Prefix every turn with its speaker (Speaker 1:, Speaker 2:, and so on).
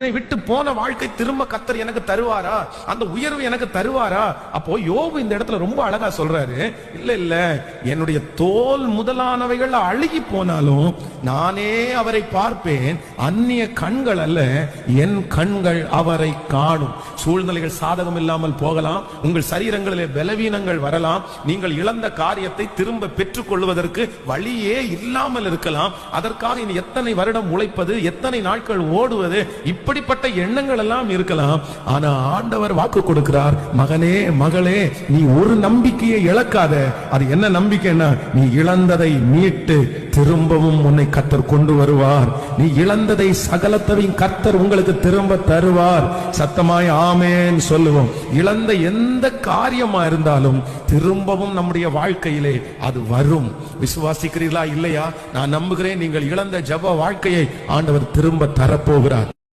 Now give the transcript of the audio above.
Speaker 1: விட்டு போன வாழ்க்கை திரும்ப கர்த்தர் எனக்கு தருவாரா? அந்த உயர்வு எனக்கு தருவாரா? அப்போ யோபு இந்த இடத்துல ரொம்ப அழகா சொல்றாரு, இல்ல இல்ல, என்னுடைய தோல் முதலானவைகள் அழுகி போனாலும் நானே அவரை பார்ப்பேன், அந்நிய கண்கள் அல்ல, என் கண்கள் அவரை காணும். சூழ்நிலைகள் சாதகம் இல்லாமல் போகலாம், உங்கள் சரீரங்களிலே பலவீனங்கள் வரலாம், நீங்கள் இழந்த காரியத்தை திரும்ப பெற்றுக் கொள்வதற்கு வழியே இல்லாமல் இருக்கலாம். அதற்காக இனி எத்தனை வருடம் உழைப்பது, எத்தனை நாட்கள் ஓடுவது, இப்படிப்பட்ட எண்ணங்கள் எல்லாம் இருக்கலாம். ஆனா ஆண்டவர் வாக்கு கொடுக்கிறார், மகனே மகளே, நீ ஒரு நம்பிக்கையை இழக்காத. அது என்ன நம்பிக்கைன்னா, நீ இழந்ததை மீட்டு திரும்பவும் உன்னை கர்த்தர் கொண்டு வருவார். நீ இழந்ததை சகலத்தையும் கர்த்தர் உங்களுக்கு திரும்ப தருவார். சத்தமாய் ஆமென் சொல்லுவோம். இழந்த எந்த காரியமா இருந்தாலும் திரும்பவும் நம்முடைய வாழ்க்கையிலே அது வரும். விசுவாசிக்கிறீர்களா இல்லையா? நான் நம்புகிறேன், நீங்கள் இழந்த ஜெப வாழ்க்கையை ஆண்டவர் திரும்ப தரப்போகிறார்.